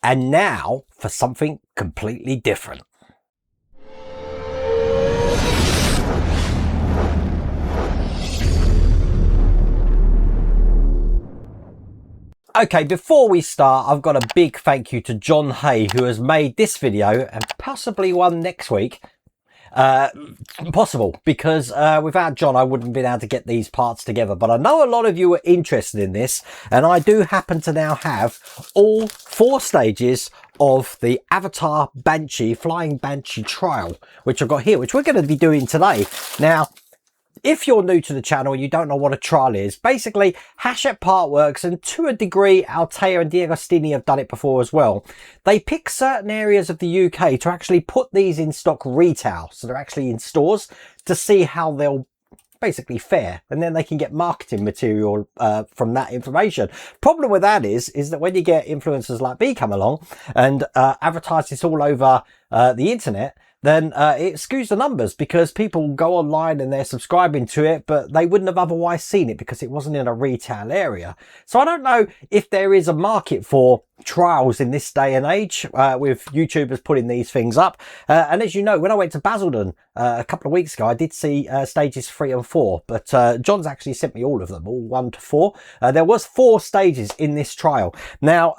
And now for something completely different. Okay, before we start, I've got a big thank you to John Haigh, who has made this video and possibly one next week possible, because without John I wouldn't have been able to get these parts together. But I know a lot of you are interested in this, and I do happen to now have all 4 stages of the Avatar Banshee Flying Banshee trial, which I've got here, which we're going to be doing today. Now, if you're new to the channel and you don't know what a trial is, basically Hachette Partworks, and to a degree Altea and D'Agostini have done it before as well. They pick certain areas of the UK to actually put these in stock retail, so they're actually in stores, to see how they'll basically fare, and then they can get marketing material from that information. Problem with that is that when you get influencers like me come along and advertise this all over the internet, then it skews the numbers, because people go online and they're subscribing to it, but they wouldn't have otherwise seen it because it wasn't in a retail area. So I don't know if there is a market for trials in this day and age with YouTubers putting these things up. And as you know, when I went to Basildon a couple of weeks ago, I did see stages 3 and 4, but John's actually sent me all of them, all 1 to 4. There was 4 stages in this trial. Now,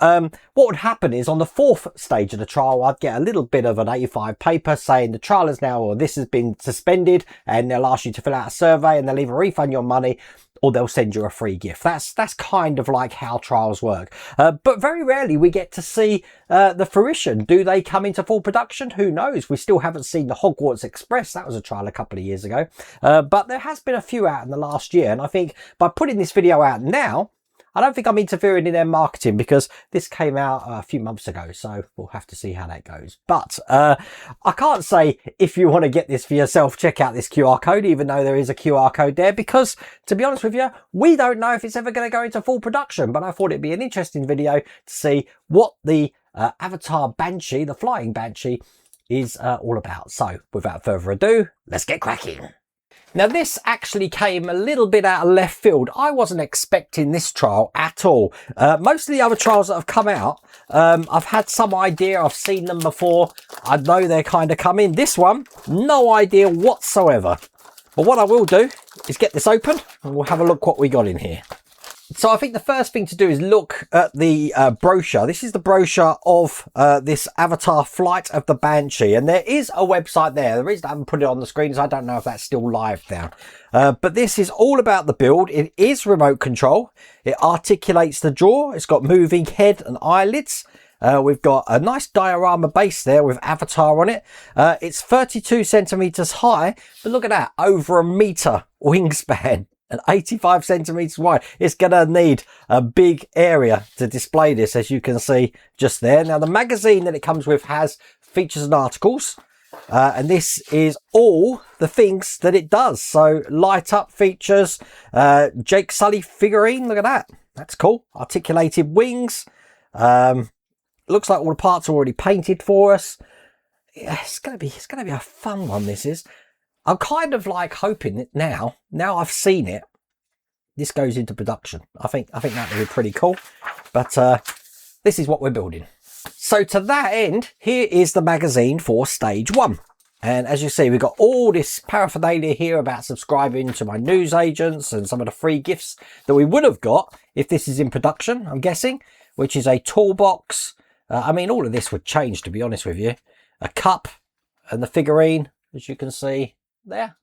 what would happen is on the 4th stage of the trial, I'd get a little bit of an A5 paper saying the trial is now, or this has been suspended, and they'll ask you to fill out a survey, and they'll either refund your money or they'll send you a free gift. That's kind of like how trials work. But very rarely we get to see the fruition. Do they come into full production? Who knows? We still haven't seen the Hogwarts Express. That was a trial a couple of years ago. But there has been a few out in the last year. And I think by putting this video out now, I don't think I'm interfering in their marketing, because this came out a few months ago, so we'll have to see how that goes. But I can't say if you want to get this for yourself, check out this QR code, even though there is a QR code there, because to be honest with you, we don't know if it's ever going to go into full production. But I thought it'd be an interesting video to see what the Avatar Banshee, the Flying Banshee, is all about. So without further ado, let's get cracking. Now, this actually came a little bit out of left field. I wasn't expecting this trial at all. Most of the other trials that have come out, I've had some idea. I've seen them before. I know they're kind of coming. This one, no idea whatsoever. But what I will do is get this open and we'll have a look what we got in here. So I think the first thing to do is look at the brochure. This is the brochure of this Avatar Flight of the Banshee. And there is a website there. The reason I haven't put it on the screen is I don't know if that's still live now. But this is all about the build. It is remote control. It articulates the jaw. It's got moving head and eyelids. We've got a nice diorama base there with Avatar on it. It's 32 centimeters high. But look at that, over 1 meter wingspan. And 85 centimeters wide. It's going to need a big area to display this, as you can see just there. Now, the magazine that it comes with has features and articles. And this is all the things that it does. So light up features, Jake Sully figurine. Look at that. That's cool. Articulated wings. Looks like all the parts are already painted for us. Yeah, it's going to be a fun one, this is. I'm kind of like hoping that now I've seen it, this goes into production. I think that would be pretty cool. But this is what we're building. So to that end, here is the magazine for stage 1. And as you see, we've got all this paraphernalia here about subscribing to my news agents and some of the free gifts that we would have got if this is in production, I'm guessing, which is a toolbox. I mean, all of this would change, to be honest with you. A cup and the figurine, as you can see there.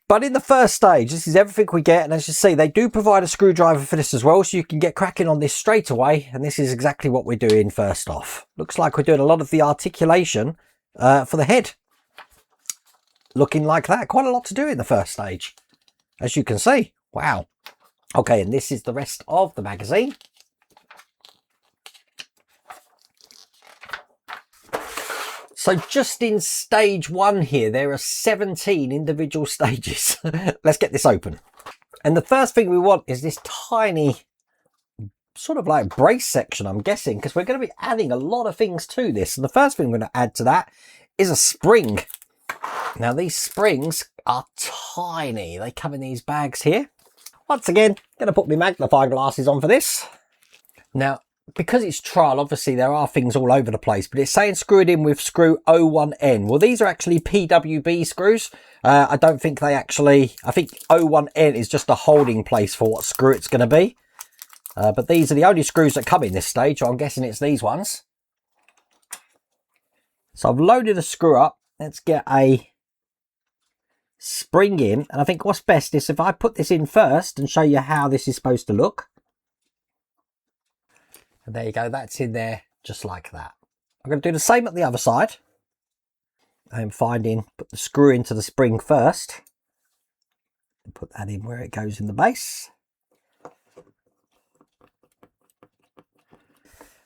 But in the first stage, this is everything we get, and as you see, they do provide a screwdriver for this as well, so you can get cracking on this straight away. And this is exactly what we're doing first off. Looks like we're doing a lot of the articulation for the head, looking like that. Quite a lot to do in the first stage, as you can see. Wow. Okay, and this is the rest of the magazine. So just in stage 1 here, there are 17 individual stages. Let's get this open. And the first thing we want is this tiny sort of like brace section, I'm guessing, because we're going to be adding a lot of things to this. And the first thing we're going to add to that is a spring. Now these springs are tiny. They come in these bags here. Once again, going to put my magnifying glasses on for this. Now, because it's trial, obviously there are things all over the place, but it's saying screw it in with screw 01N. Well, these are actually PWB screws. I don't think they actually, I think 01N is just a holding place for what screw it's going to be. But these are the only screws that come in this stage. So I'm guessing it's these ones. So I've loaded a screw up. Let's get a spring in. And I think what's best is if I put this in first and show you how this is supposed to look. And there you go. That's in there just like that. I'm going to do the same at the other side. I'm put the screw into the spring first. And put that in where it goes in the base.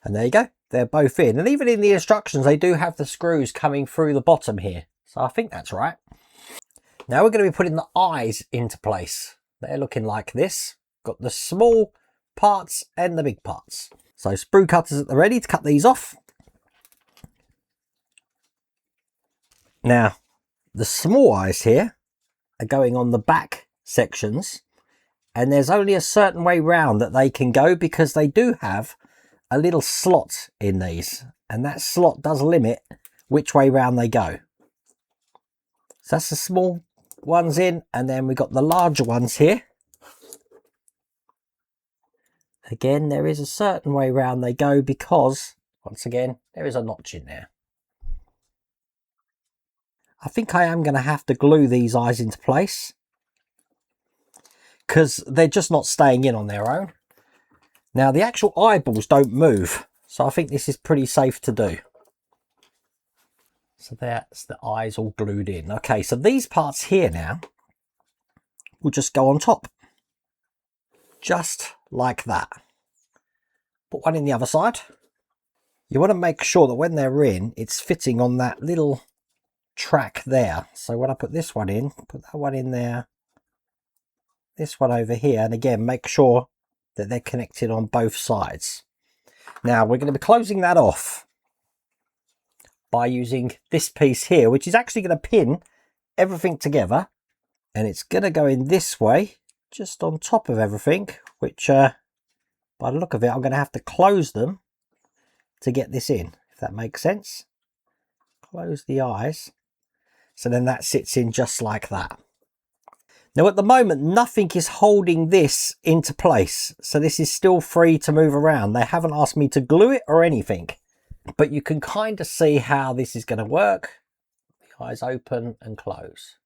And there you go. They're both in. And even in the instructions, they do have the screws coming through the bottom here. So I think that's right. Now we're going to be putting the eyes into place. They're looking like this. Got the small parts and the big parts. So sprue cutters at the ready to cut these off. Now, the small eyes here are going on the back sections. And there's only a certain way round that they can go because they do have a little slot in these, and that slot does limit which way round they go. So that's the small ones in, and then we've got the larger ones here. Again, there is a certain way round they go because, once again, there is a notch in there. I think I am going to have to glue these eyes into place because they're just not staying in on their own. Now, the actual eyeballs don't move, so I think this is pretty safe to do. So that's the eyes all glued in. Okay, so these parts here now will just go on top. Just like that. Put one in the other side. You want to make sure that when they're in, it's fitting on that little track there. So when I put this one in, put that one in there, this one over here, and again, make sure that they're connected on both sides. Now we're going to be closing that off by using this piece here, which is actually going to pin everything together, and it's going to go in this way just on top of everything, which by the look of it I'm going to have to close them to get this in, if that makes sense. Close the eyes, so then that sits in just like that. Now at the moment, nothing is holding this into place, so this is still free to move around. They haven't asked me to glue it or anything, but you can kind of see how this is going to work. The eyes open and close.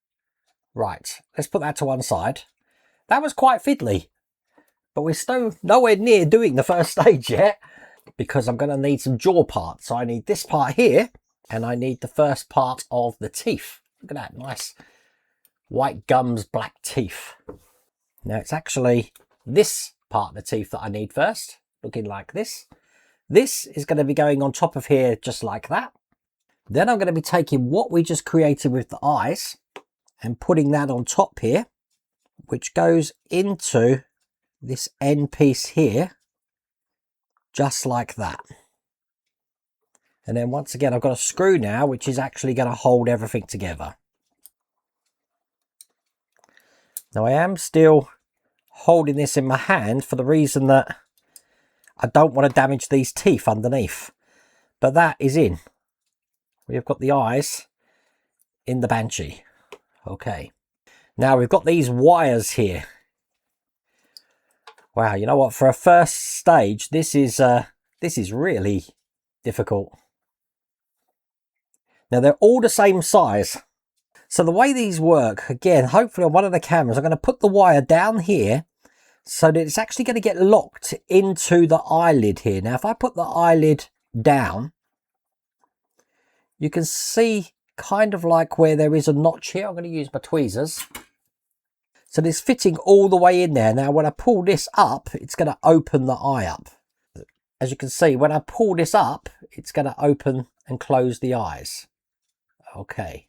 Right, let's put that to one side. That was quite fiddly, but we're still nowhere near doing the first stage yet, because I'm going to need some jaw parts. So I need this part here, and I need the first part of the teeth. Look at that, nice white gums, black teeth. Now it's actually this part of the teeth that I need first, looking like this. This is going to be going on top of here just like that. Then I'm going to be taking what we just created with the eyes and putting that on top here, which goes into this end piece here, just like that. And then once again, I've got a screw now, which is actually going to hold everything together. Now I am still holding this in my hand for the reason that I don't want to damage these teeth underneath. But that is in. We've got the eyes in the Banshee. Okay. Now we've got these wires here. Wow, you know what? For a first stage, this is really difficult. Now they're all the same size. So the way these work, again, hopefully on one of the cameras, I'm going to put the wire down here so that it's actually going to get locked into the eyelid here. Now, if I put the eyelid down, you can see kind of like where there is a notch here. I'm going to use my tweezers. So it's fitting all the way in there. Now, when I pull this up, it's going to open the eye up. As you can see, when I pull this up, it's going to open and close the eyes. Okay.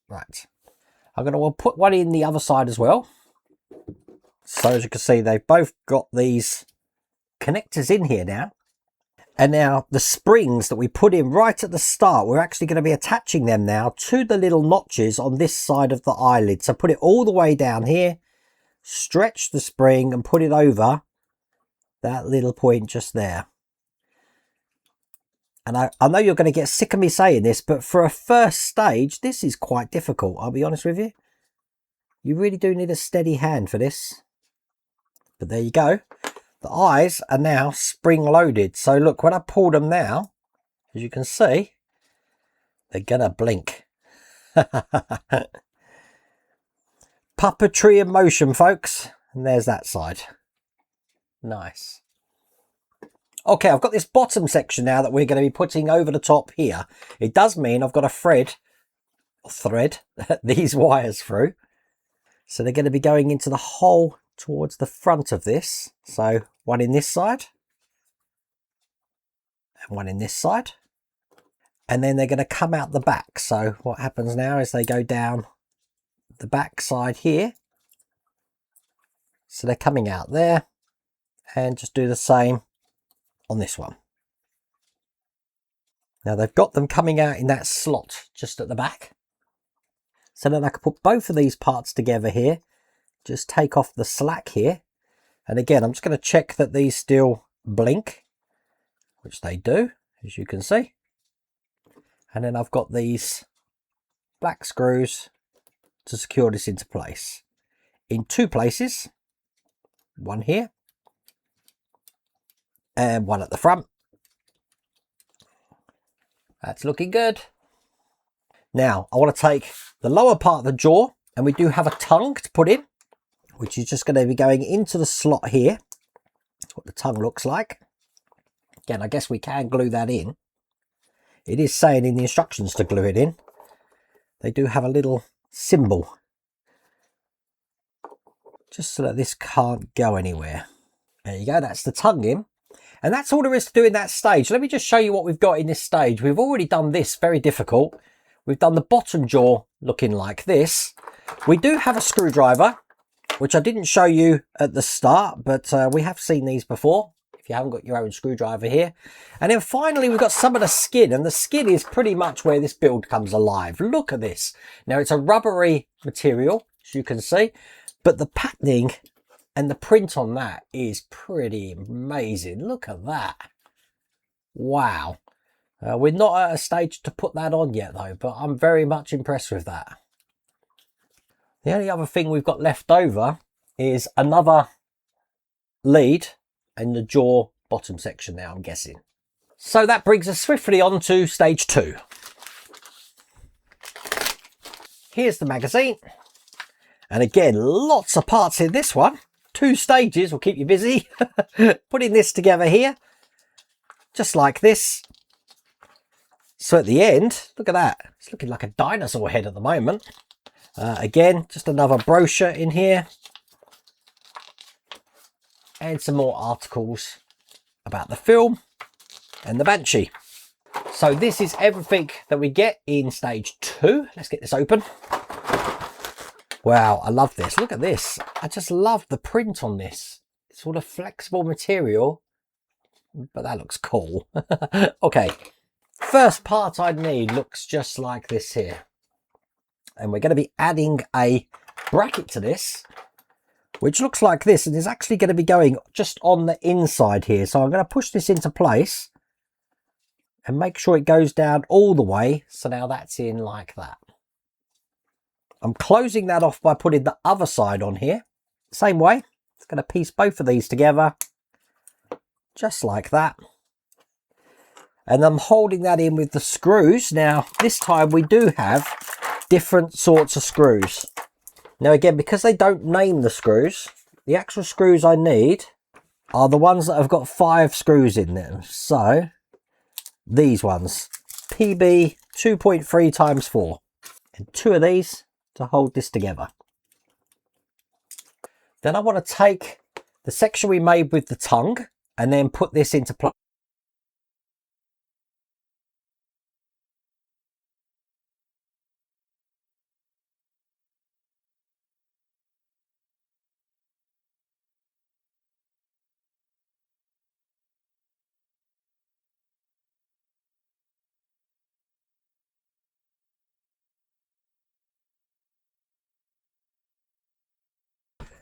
Right, I'm going to put one in the other side as well. So as you can see, they've both got these connectors in here now. And now the springs that we put in right at the start, we're actually going to be attaching them now to the little notches on this side of the eyelid. So put it all the way down here, stretch the spring and put it over that little point just there. And I know you're going to get sick of me saying this, but for a first stage, this is quite difficult. I'll be honest with you. You really do need a steady hand for this. But there you go. The eyes are now spring loaded. So look, when I pull them now, as you can see, they're going to blink. Puppetry in motion, folks. And there's that side. Nice. Okay, I've got this bottom section now that we're going to be putting over the top here. It does mean I've got to thread these wires through. So they're going to be going into the hole towards the front of this. So one in this side. And one in this side. And then they're going to come out the back. So what happens now is they go down the back side here. So they're coming out there. And just do the same on this one. Now they've got them coming out in that slot just at the back. So then I can put both of these parts together here. Just take off the slack here. And again, I'm just going to check that these still blink, which they do, as you can see. And then I've got these black screws to secure this into place. In two places. One here. And one at the front. That's looking good. Now, I want to take the lower part of the jaw, and we do have a tongue to put in, which is just going to be going into the slot here. That's what the tongue looks like. Again, I guess we can glue that in. It is saying in the instructions to glue it in. They do have a little symbol, just so that this can't go anywhere. There you go, that's the tongue in. And that's all there is to do in that stage. Let me just show you what we've got in this stage. We've already done this, very difficult. We've done the bottom jaw looking like this. We do have a screwdriver, which I didn't show you at the start, but we have seen these before, if you haven't got your own screwdriver here. And then finally, we've got some of the skin, and the skin is pretty much where this build comes alive. Look at this. Now, it's a rubbery material, as you can see, but the patterning and the print on that is pretty amazing. Look at that. Wow. We're not at a stage to put that on yet though, but I'm very much impressed with that. The only other thing we've got left over is another lead and the jaw bottom section now, I'm guessing. So that brings us swiftly on to stage 2. Here's the magazine. And again, lots of parts in this one. 2 stages will keep you busy. Putting this together here, just like this. So at the end, look at that. It's looking like a dinosaur head at the moment. Again, just another brochure in here. And some more articles about the film and the Banshee. So this is everything that we get in stage 2. Let's get this open. Wow, I love this. Look at this. I just love the print on this. It's all a flexible material, but that looks cool. Okay, first part I need looks just like this here. And we're going to be adding a bracket to this, which looks like this, and is actually going to be going just on the inside here. So I'm going to push this into place and make sure it goes down all the way. So now that's in like that. I'm closing that off by putting the other side on here. Same way. It's going to piece both of these together. Just like that. And I'm holding that in with the screws. Now, this time we do have different sorts of screws. Now again, because they don't name the screws, the actual screws I need are the ones that have got 5 screws in them. So, these ones. PB 2.3 times 4. And 2 of these to hold this together. Then I want to take the section we made with the tongue and then put this into place.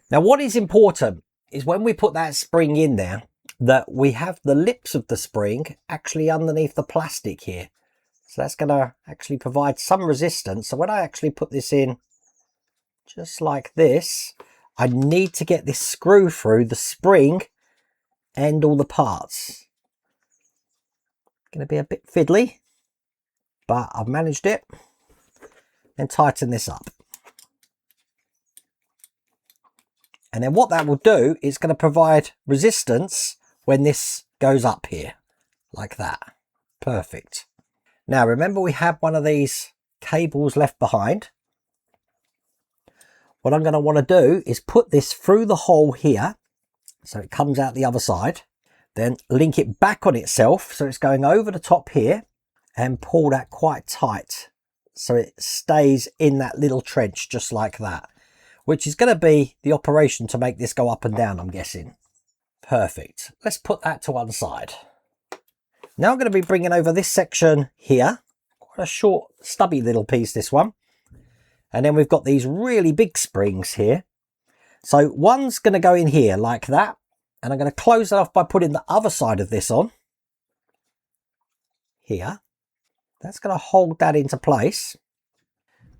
Now what is important is when we put that spring in there, that we have the lips of the spring actually underneath the plastic here. So that's going to actually provide some resistance. So when I actually put this in just like this, I need to get this screw through the spring and all the parts. Going to be a bit fiddly, but I've managed it. And tighten this up. And then what that will do is going to provide resistance when this goes up here, like that. Perfect. Now remember, we have one of these cables left behind. What I'm going to want to do is put this through the hole here, so it comes out the other side. Then link it back on itself, so it's going over the top here, and pull that quite tight, so it stays in that little trench just like that, which is going to be the operation to make this go up and down, I'm guessing. Perfect. Let's put that to one side. Now I'm going to be bringing over this section here, quite a short stubby little piece, this one. And then we've got these really big springs here. So one's going to go in here like that, and I'm going to close it off by putting the other side of this on here. That's going to hold that into place.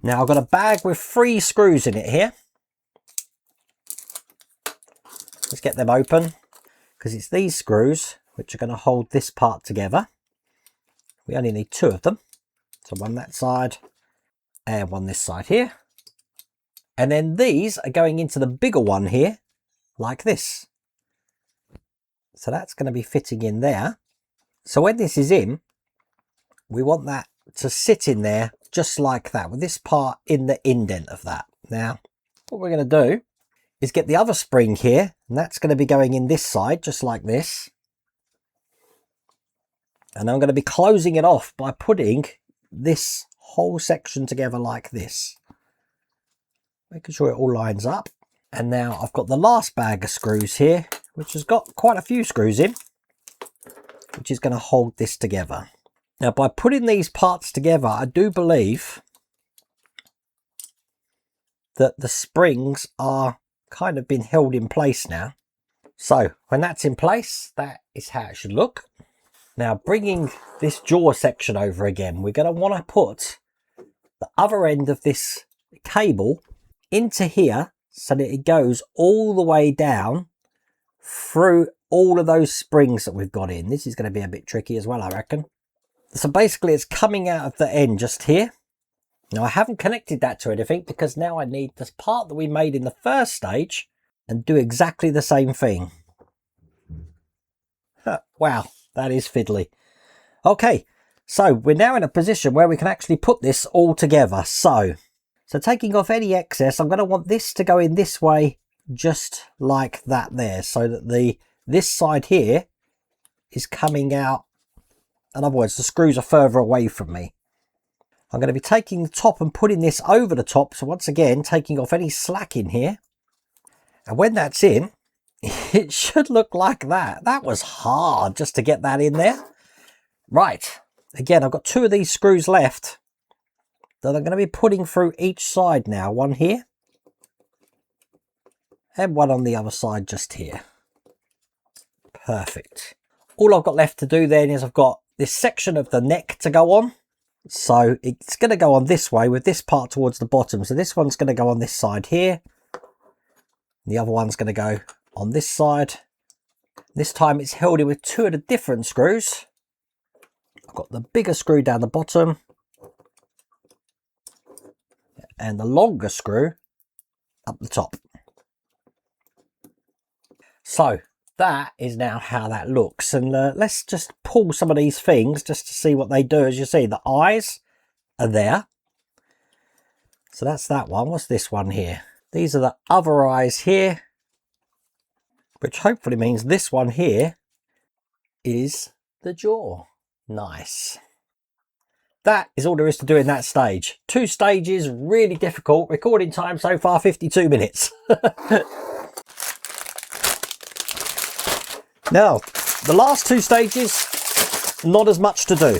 Now I've got a bag with 3 screws in it here. Let's get them open, because it's these screws which are going to hold this part together. We only need 2 of them. So one that side and one this side here. And then these are going into the bigger one here, like this. So that's going to be fitting in there. So when this is in, we want that to sit in there just like that, with this part in the indent of that. Now, what we're going to do is get the other spring here, and that's going to be going in this side, just like this. And I'm going to be closing it off by putting this whole section together like this. Making sure it all lines up. And now I've got the last bag of screws here, which has got quite a few screws in, which is going to hold this together. Now, by putting these parts together, I do believe that the springs are kind of been held in place now. So when that's in place, that is how it should look. Now, bringing this jaw section over again, we're going to want to put the other end of this cable into here so that it goes all the way down through all of those springs that we've got in. This is going to be a bit tricky as well, I reckon. So basically it's coming out of the end just here. Now I haven't connected that to anything, because now I need this part that we made in the first stage and do exactly the same thing. Wow, that is fiddly. Okay, so we're now in a position where we can actually put this all together. So taking off any excess, I'm going to want this to go in this way, just like that there, so that this side here is coming out. In other words, the screws are further away from me. I'm going to be taking the top and putting this over the top. So once again, taking off any slack in here. And when that's in, it should look like that. That was hard just to get that in there. Right. Again, I've got 2 of these screws left that I'm going to be putting through each side now. One here. And one on the other side just here. Perfect. All I've got left to do then is I've got this section of the neck to go on. So it's going to go on this way with this part towards the bottom. So this one's going to go on this side here. The other one's going to go on this side. This time it's held in with 2 of the different screws. I've got the bigger screw down the bottom and the longer screw up the top. So that is now how that looks. And let's just pull some of these things just to see what they do. As you see, the eyes are there. So that's that one. What's this one here? These are the other eyes here, which hopefully means this one here is the jaw. Nice. That is all there is to do in that stage. 2 stages, really difficult. Recording time so far, 52 minutes. Now, the last 2 stages, not as much to do.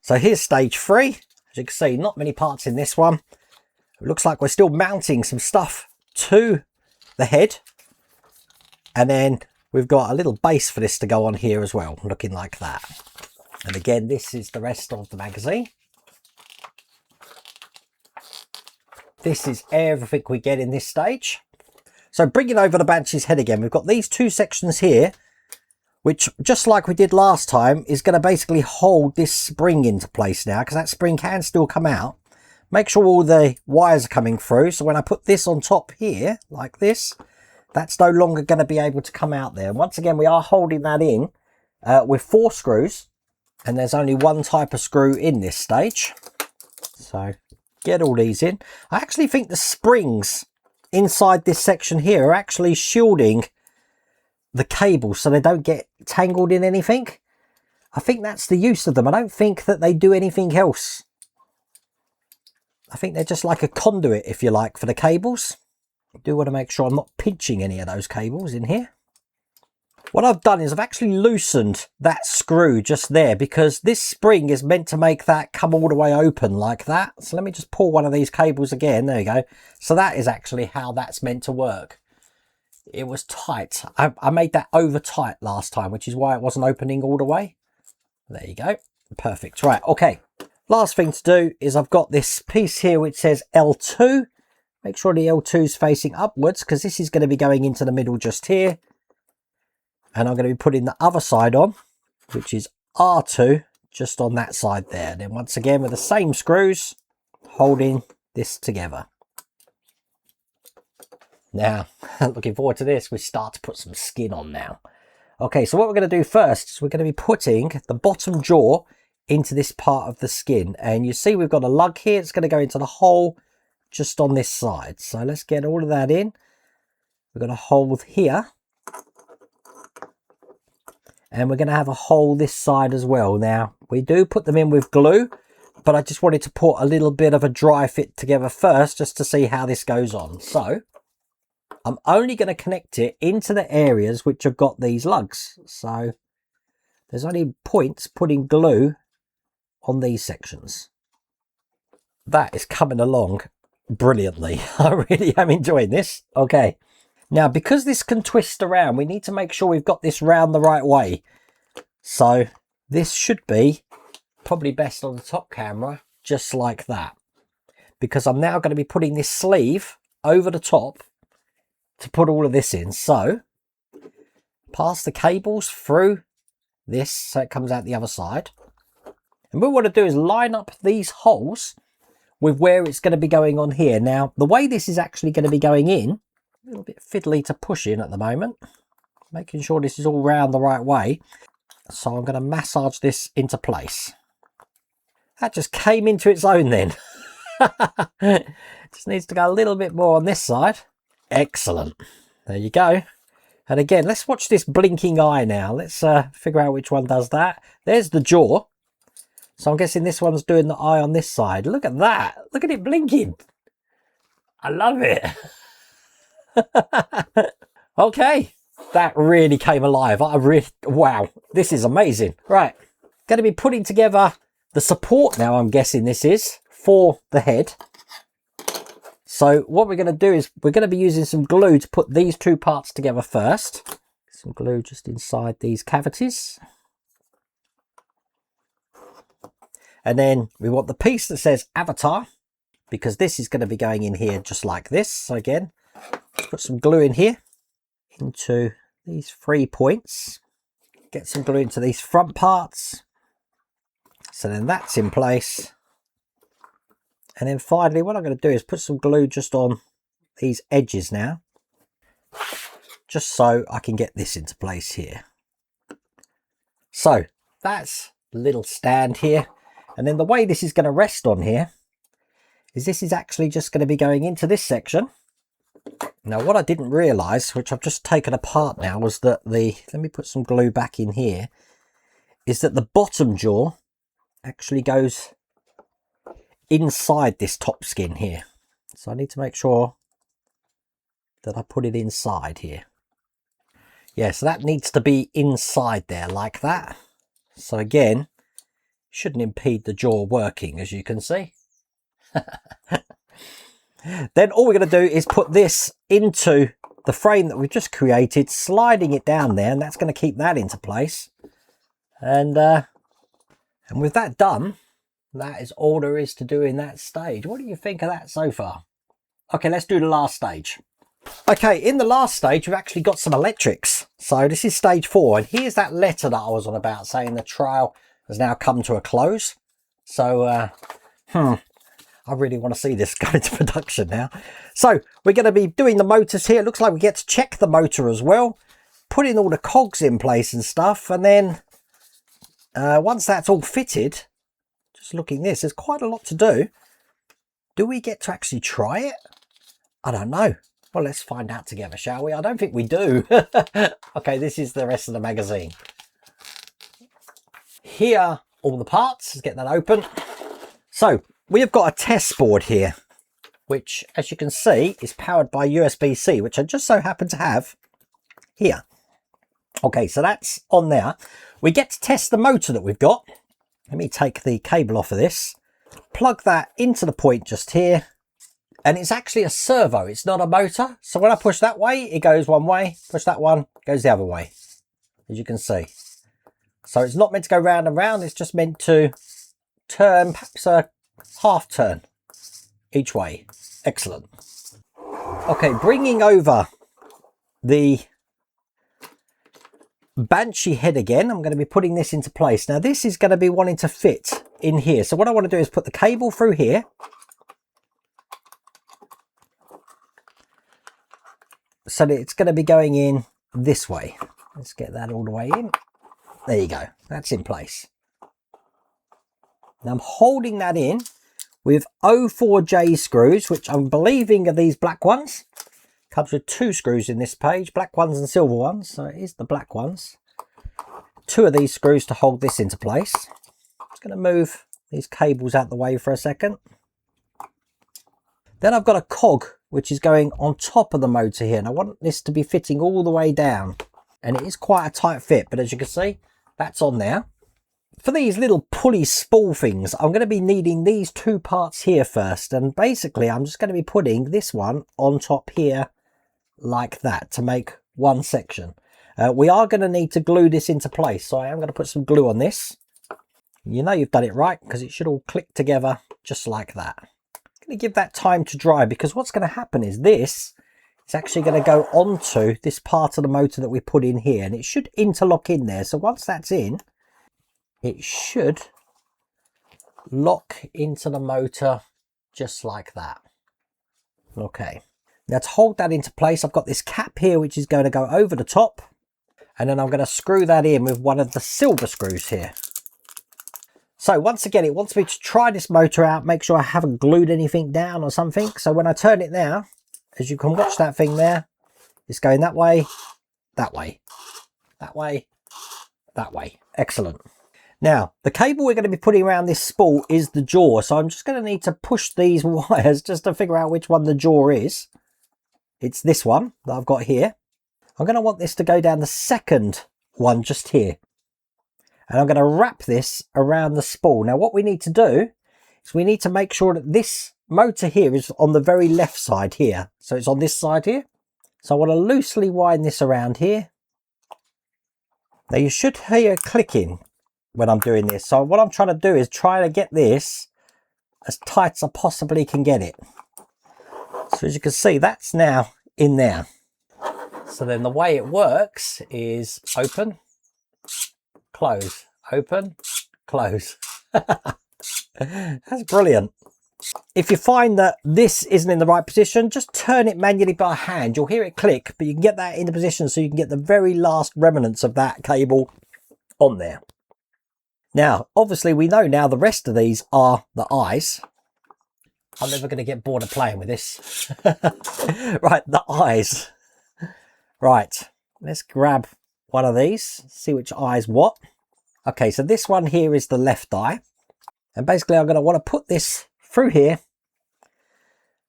So here's stage 3. As you can see, not many parts in this one. It looks like we're still mounting some stuff to the head. And then we've got a little base for this to go on here as well, looking like that. And again, this is the rest of the magazine. This is everything we get in this stage. So bringing over the Banshee's head again, we've got these two sections here, which, just like we did last time, is going to basically hold this spring into place now, because that spring can still come out. Make sure all the wires are coming through, so when I put this on top here, like this, that's no longer going to be able to come out there. And once again, we are holding that in with 4 screws, and there's only one type of screw in this stage. So get all these in. I actually think the springs inside this section here are actually shielding the cables so they don't get tangled in anything. I think that's the use of them. I don't think that they do anything else. I think they're just like a conduit, if you like, for the cables. I do want to make sure I'm not pinching any of those cables in here. What I've done is I've actually loosened that screw just there, because this spring is meant to make that come all the way open like that. So let me just pull one of these cables again. There you go. So that is actually how that's meant to work. It was tight. I made that over tight last time, which is why it wasn't opening all the way. There you go. Perfect. Right. Okay. Last thing to do is I've got this piece here which says L2. Make sure the L2 is facing upwards, because this is going to be going into the middle just here. And I'm going to be putting the other side on, which is R2, just on that side there. And then once again with the same screws, holding this together. Now, looking forward to this, we start to put some skin on now. Okay, so what we're going to do first is we're going to be putting the bottom jaw into this part of the skin. And you see we've got a lug here. It's going to go into the hole just on this side. So let's get all of that in. We're going to hold here. And we're going to have a hole this side as well. Now, we do put them in with glue, but I just wanted to put a little bit of a dry fit together first, just to see how this goes on. So I'm only going to connect it into the areas which have got these lugs. So there's only points putting glue on these sections. That is coming along brilliantly. I really am enjoying this. Okay. Now, because this can twist around, we need to make sure we've got this round the right way. So this should be probably best on the top camera, just like that. Because I'm now going to be putting this sleeve over the top to put all of this in. So pass the cables through this so it comes out the other side. And what we want to do is line up these holes with where it's going to be going on here. Now, the way this is actually going to be going in, a little bit fiddly to push in at the moment, making sure this is all round the right way. So I'm going to massage this into place. That just came into its own then. Just needs to go a little bit more on this side. Excellent. There you go. And again, let's watch this blinking eye now. Let's figure out which one does that. There's the jaw. So I'm guessing this one's doing the eye on this side. Look at that. Look at it blinking. I love it. Okay, that really came alive. Wow, this is amazing. Right, going to be putting together the support now, I'm guessing this is, for the head. So what we're going to do is we're going to be using some glue to put these two parts together first. Some glue just inside these cavities. And then we want the piece that says Avatar, because this is going to be going in here just like this. So again, let's put some glue in here into these 3 points. Get some glue into these front parts. So then that's in place. And then finally, what I'm going to do is put some glue just on these edges now, just so I can get this into place here. So that's the little stand here. And then the way this is going to rest on here is this is actually just going to be going into this section. Now, what I didn't realise, which I've just taken apart now, was that let me put some glue back in here, is that the bottom jaw actually goes inside this top skin here. So I need to make sure that I put it inside here. Yeah, so that needs to be inside there like that. So again, shouldn't impede the jaw working, as you can see. Then all we're going to do is put this into the frame that we've just created, sliding it down there, and that's going to keep that into place. And with that done, that is all there is to do in that stage. What do you think of that so far? Okay, let's do the last stage. Okay, in the last stage, we've actually got some electrics. So this is stage 4, and here's that letter that I was on about, saying the trial has now come to a close. So, I really want to see this go into production now. So we're going to be doing the motors here. It looks like we get to check the motor as well, putting all the cogs in place and stuff. And then once that's all fitted, just looking this, there's quite a lot to do. Do we get to actually try it? I don't know. Well, let's find out together, shall we? I don't think we do. Okay, this is the rest of the magazine. Here are all the parts. Let's get that open. So we have got a test board here, which, as you can see, is powered by USB-C, which I just so happen to have here. Okay, so that's on there. We get to test the motor that we've got. Let me take the cable off of this, plug that into the point just here. And it's actually a servo, it's not a motor. So when I push that way, it goes one way. Push that one, it goes the other way, as you can see. So it's not meant to go round and round, it's just meant to turn, perhaps a half turn each way. Excellent. Okay, bringing over the Banshee head again, I'm going to be putting this into place. Now this is going to be wanting to fit in here. So what I want to do is put the cable through here. So that it's going to be going in this way. Let's get that all the way in. There you go. That's in place. Now I'm holding that in with 04J screws, which I'm believing are these black ones. Comes with 2 screws in this page, black ones and silver ones. So it is the black ones. 2 of these screws to hold this into place. I'm just going to move these cables out the way for a second. Then I've got a cog which is going on top of the motor here, and I want this to be fitting all the way down, and it is quite a tight fit, but as you can see, that's on there. For these little pulley spool things, I'm going to be needing these 2 parts here first, and basically I'm just going to be putting this one on top here like that to make one section. We are going to need to glue this into place, so I am going to put some glue on this. You know you've done it right, because it should all click together just like that. Give that time to dry, because what's going to happen is this is actually going to go onto this part of the motor that we put in here, and it should interlock in there. So once that's in, it should lock into the motor just like that. Okay, now to hold that into place, I've got this cap here which is going to go over the top, and then I'm going to screw that in with one of the silver screws here. So once again, it wants me to try this motor out, make sure I haven't glued anything down or something. So when I turn it now, as you can watch that thing there, it's going that way, that way, that way, that way. Excellent. Now, the cable we're going to be putting around this spool is the jaw. So I'm just going to need to push these wires just to figure out which one the jaw is. It's this one that I've got here. I'm going to want this to go down the second one just here. And I'm going to wrap this around the spool. Now what we need to do is we need to make sure that this motor here is on the very left side here. So it's on this side here. So I want to loosely wind this around here. Now you should hear clicking when I'm doing this. So what I'm trying to do is try to get this as tight as I possibly can get it. So as you can see, that's now in there. So then the way it works is open, close, open, close. That's brilliant. If you find that this isn't in the right position, just turn it manually by hand. You'll hear it click, but you can get that into position so you can get the very last remnants of that cable on there. Now, obviously we know now the rest of these are the eyes. I'm never going to get bored of playing with this. Right, the eyes. Right, let's grab one of these, see which eye's what. Okay, so this one here is the left eye. And basically I'm going to want to put this through here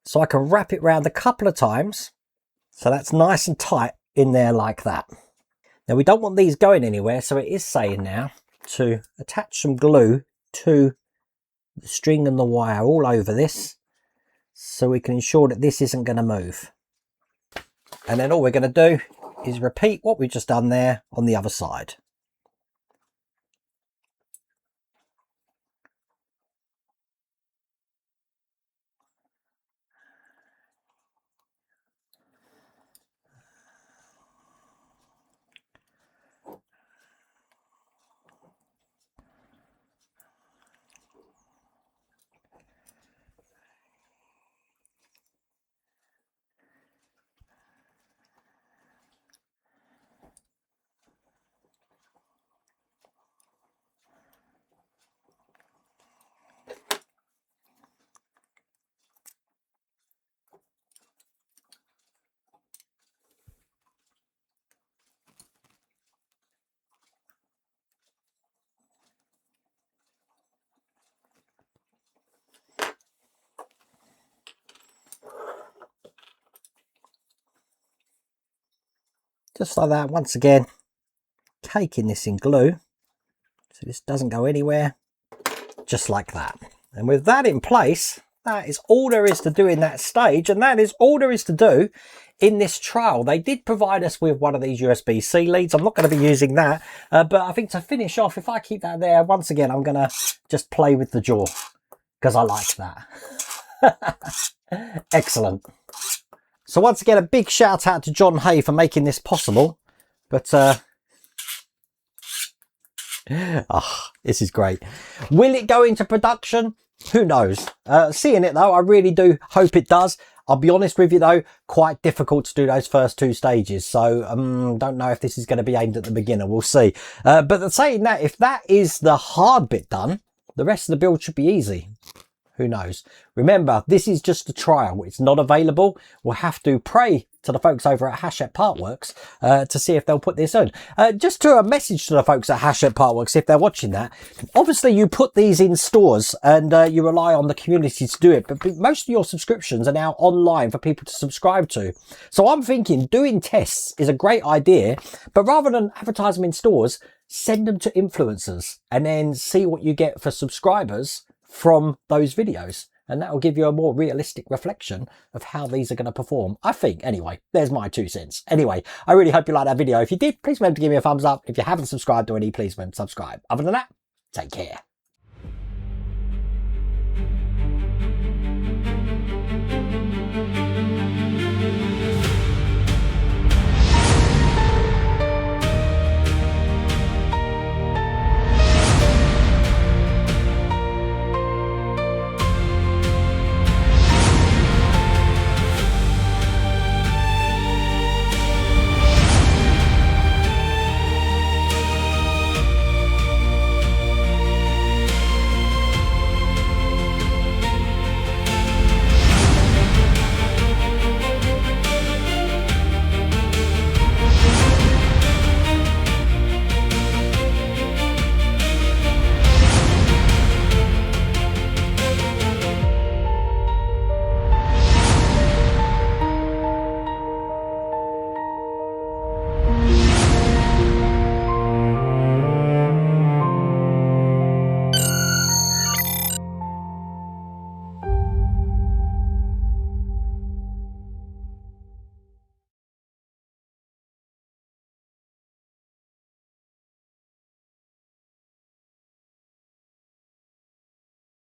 so I can wrap it around a couple of times. So that's nice and tight in there like that. Now we don't want these going anywhere, so it is saying now to attach some glue to the string and the wire all over this so we can ensure that this isn't going to move. And then all we're going to do is repeat what we've just done there on the other side. Just like that, once again, caking this in glue so this doesn't go anywhere, just like that. And with that in place, that is all there is to do in that stage, and that is all there is to do in this trial. They did provide us with one of these USB-C leads. I'm not going to be using that, but I think to finish off, if I keep that there, once again, I'm going to just play with the jaw because I like that. Excellent. So once again, a big shout out to John Haigh for making this possible. But this is great. Will it go into production? Who knows? Seeing it though, I really do hope it does. I'll be honest with you though, quite difficult to do those first 2 stages. So don't know if this is going to be aimed at the beginner. We'll see. But saying that, if that is the hard bit done, the rest of the build should be easy. Who knows? Remember, this is just a trial. It's not available. We'll have to pray to the folks over at Hachette Partworks to see if they'll put this on. Just to a message to the folks at Hachette Partworks, if they're watching that, obviously you put these in stores and you rely on the community to do it, but most of your subscriptions are now online for people to subscribe to. So I'm thinking doing tests is a great idea, but rather than advertise them in stores, send them to influencers and then see what you get for subscribers from those videos, and that will give you a more realistic reflection of how these are going to perform, I think. Anyway, there's my 2 cents. Anyway, I really hope you liked that video. If you did, please remember to give me a thumbs up. If you haven't subscribed already, please remember to subscribe. Other than that, take care.